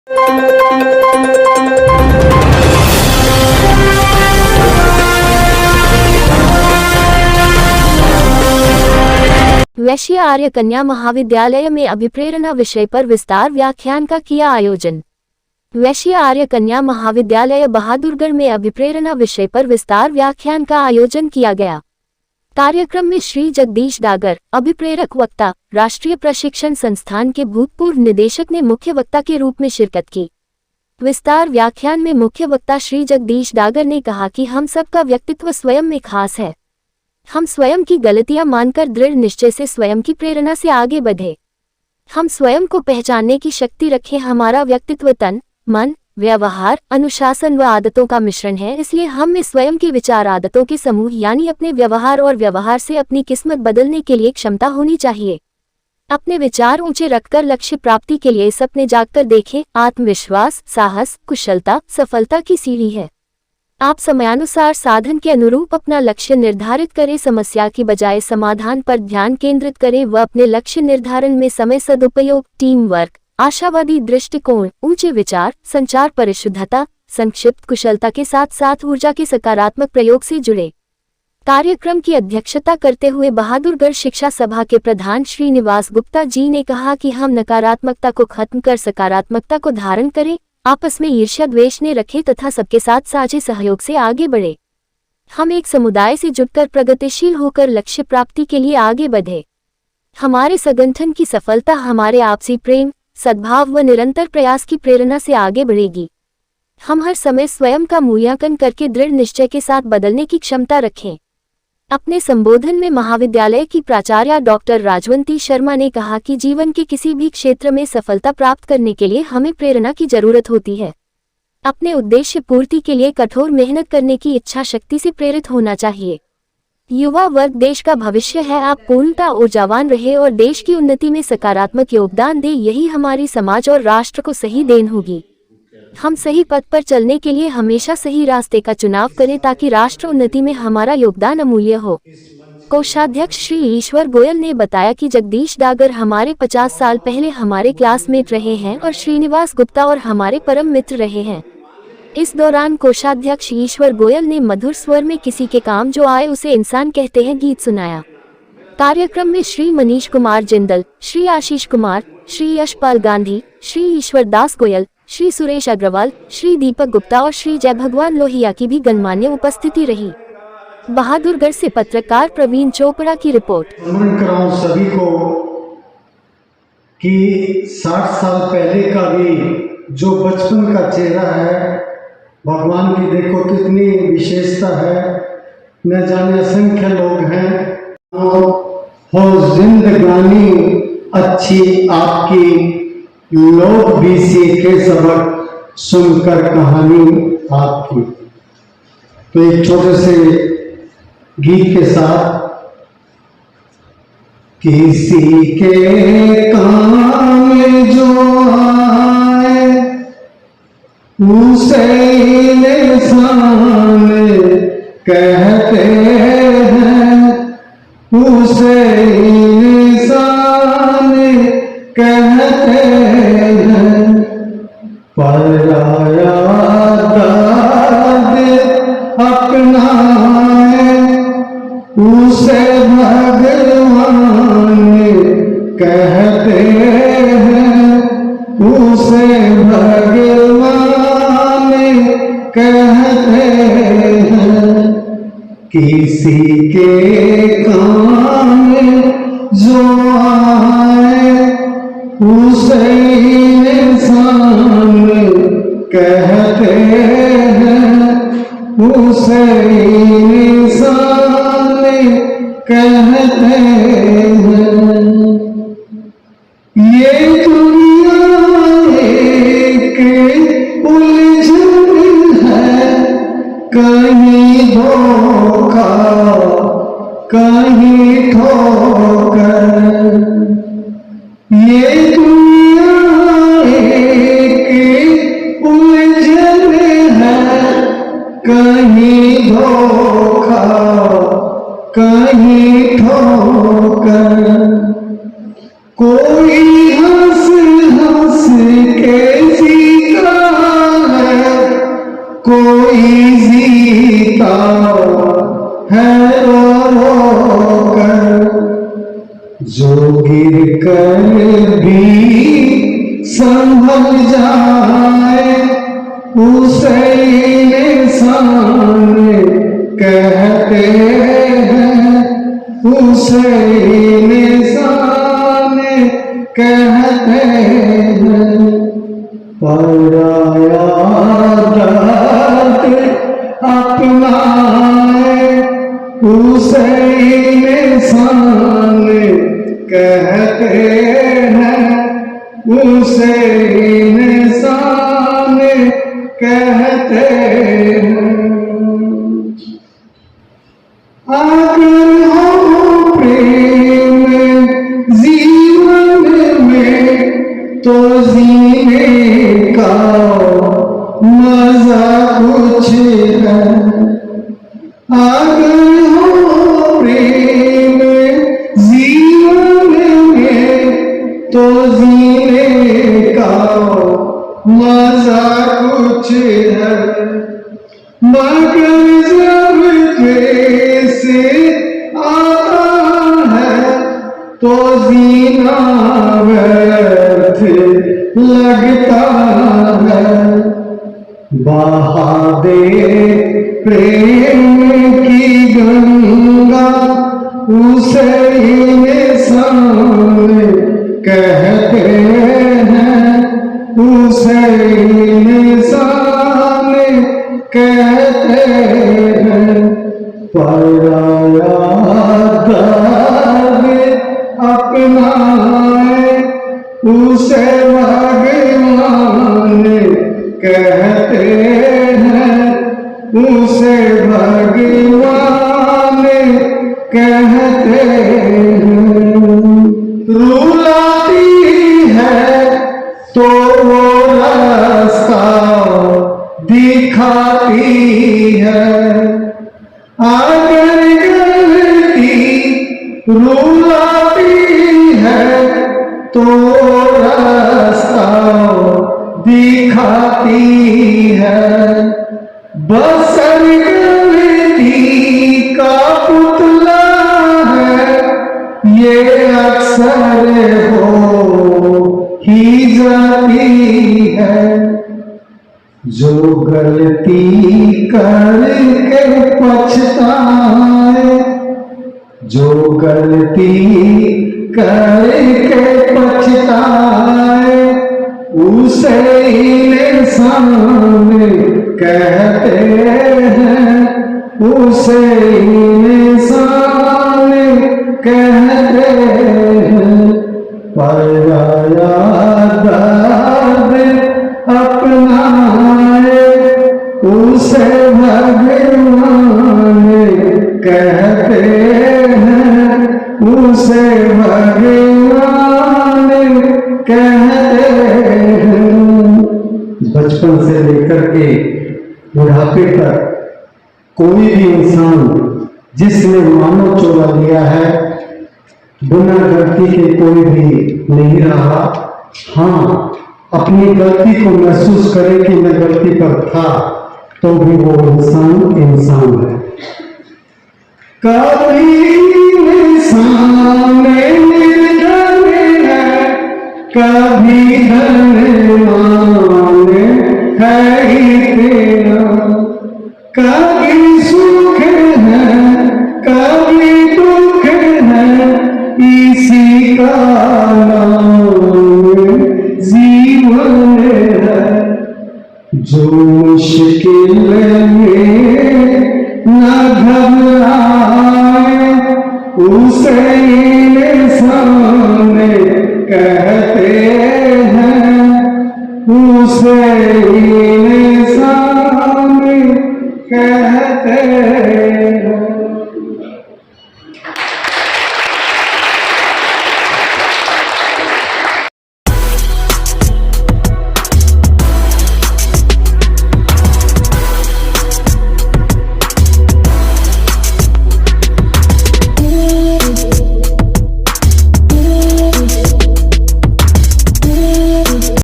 वैश्य आर्य कन्या महाविद्यालय में अभिप्रेरणा विषय पर विस्तार व्याख्यान का किया आयोजन। वैश्य आर्य कन्या महाविद्यालय बहादुरगढ़ में अभिप्रेरणा विषय पर विस्तार व्याख्यान का आयोजन किया गया। कार्यक्रम में श्री जगदीश डागर, अभिप्रेरक वक्ता, राष्ट्रीय प्रशिक्षण संस्थान के भूतपूर्व निदेशक ने मुख्य वक्ता के रूप में शिरकत की। विस्तार व्याख्यान में मुख्य वक्ता श्री जगदीश डागर ने कहा कि हम सबका व्यक्तित्व स्वयं में खास है। हम स्वयं की गलतियां मानकर दृढ़ निश्चय से स्वयं की प्रेरणा से आगे बढ़े। हम स्वयं को पहचानने की शक्ति रखें। हमारा व्यक्तित्व तन, मन, व्यवहार, अनुशासन व आदतों का मिश्रण है, इसलिए हम में स्वयं के विचार आदतों के समूह यानी अपने व्यवहार और व्यवहार से अपनी किस्मत बदलने के लिए क्षमता होनी चाहिए। अपने विचार ऊंचे रखकर लक्ष्य प्राप्ति के लिए सपने जागकर देखें। आत्मविश्वास, साहस, कुशलता सफलता की सीढ़ी है। आप समयानुसार साधन के अनुरूप अपना लक्ष्य निर्धारित करें। समस्या की बजाय समाधान पर ध्यान केंद्रित करें व अपने लक्ष्य निर्धारण में समय सदुपयोग, टीम वर्क, आशावादी दृष्टिकोण, ऊंचे विचार, संचार परिशुद्धता, संक्षिप्त कुशलता के साथ साथ ऊर्जा के सकारात्मक प्रयोग से जुड़े। कार्यक्रम की अध्यक्षता करते हुए बहादुरगढ़ शिक्षा सभा के प्रधान श्रीनिवास गुप्ता जी ने कहा कि हम नकारात्मकता को खत्म कर सकारात्मकता को धारण करें, आपस में ईर्ष्या द्वेष न रखें तथा सबके साथ साझे सहयोग से आगे बढ़े। हम एक समुदाय से जुटकर प्रगतिशील होकर लक्ष्य प्राप्ति के लिए आगे बढ़े। हमारे संगठन की सफलता हमारे आपसी प्रेम, सद्भाव व निरंतर प्रयास की प्रेरणा से आगे बढ़ेगी। हम हर समय स्वयं का मूल्यांकन करके दृढ़ निश्चय के साथ बदलने की क्षमता रखें। अपने संबोधन में महाविद्यालय की प्राचार्य डॉक्टर राजवंती शर्मा ने कहा कि जीवन के किसी भी क्षेत्र में सफलता प्राप्त करने के लिए हमें प्रेरणा की जरूरत होती है। अपने उद्देश्य पूर्ति के लिए कठोर मेहनत करने की इच्छा शक्ति से प्रेरित होना चाहिए। युवा वर्ग देश का भविष्य है। आप पूर्णतः ऊर्जावान रहे और देश की उन्नति में सकारात्मक योगदान दे, यही हमारी समाज और राष्ट्र को सही देन होगी। हम सही पथ पर चलने के लिए हमेशा सही रास्ते का चुनाव करें ताकि राष्ट्र उन्नति में हमारा योगदान अमूल्य हो। कोषाध्यक्ष श्री ईश्वर गोयल ने बताया कि जगदीश डागर हमारे 50 साल पहले हमारे क्लासमेट रहे हैं और श्रीनिवास गुप्ता और हमारे परम मित्र रहे हैं। इस दौरान कोषाध्यक्ष ईश्वर गोयल ने मधुर स्वर में किसी के काम जो आए उसे इंसान कहते हैं गीत सुनाया। कार्यक्रम में श्री मनीष कुमार जिंदल, श्री आशीष कुमार, श्री यशपाल गांधी, श्री ईश्वर दास गोयल, श्री सुरेश अग्रवाल, श्री दीपक गुप्ता और श्री जय भगवान लोहिया की भी गणमान्य उपस्थिति रही। बहादुरगढ़ से पत्रकार प्रवीण चोपड़ा की रिपोर्ट। नमन कराऊं सभी को कि 60 साल पहले का भी जो बचपन का चेहरा है, भगवान की देखो कितनी विशेषता है। न जाने असंख्य लोग हैं हो जिंदगानी अच्छी आपकी, लोग भी सीखे सबक सुनकर कहानी आपकी। तो एक छोटे से गीत के साथ, किसी के काम जो आए उसे इंसान कहते हैं, उसे इंसान कहते हैं। पराया दाद अपनाए उसे भगवान कहते हैं, उसे भगवान कहते हैं। किसी के काम जो आए उसे इंसान कहते हैं, उसे इंसान कहते हैं। ये दुनिया एक उलझन है, कहीं धोखा कहीं ठोकर। ये दुनिया एक उलझन है, कहीं धोखा कहीं ठोकर। कोई हंस हंस के जी है रो कर, जो गिर कर भी संभल जाए उसे इंसान कहते हैं, उसे इंसान कहते हैं। पराया दर्द अपनाए उसे इंसान कहते हैं, उसे इंसान कहते हैं। अगर हो प्रेम जीवन में तो जीने का मजा कुछ है। अगर हो प्रेम जीवन में तो जीने का मजा कुछ है, मगर जब द्वेष आता है तो जीना व्यर्थ लगता है। बहा दे प्रेम की गंगा उसे इंसान कहते हैं, उसे इंसान कहते हैं। पराया दर्द अपनाए उसे भगवान कहते हैं, उसे भगवान कहते हैं। रुलाती है तो वो रास्ता दिखाती है, अगर गलती रुलाती है तो रास्ता दिखाती है। बसर गलती का पुतला है, ये अक्सर हो ही जाती है। जो गलती करके पछताए, जो गलती करके पछताए उसे इंसान कहते हैं, उसे इंसान कहते हैं। पराया दर्द अपनाए उसे भगवान कहते हैं, उसे भगवान कहते हैं। बचपन से लेकर के बुढ़ापे तक कोई भी इंसान जिसने मानव चोरा लिया है बिना गलती के कोई भी नहीं रहा। हाँ, अपनी गलती को महसूस करे कि मैं गलती पर था तो भी वो इंसान है। कभी इंसान निर्धन है, कभी धनवान है ही तेरा, कभी सुख है कभी दुख है, इसी का नाम जीवन है। जो मुश्किल में न घबराए उसे इंसान कहते हैं, उसे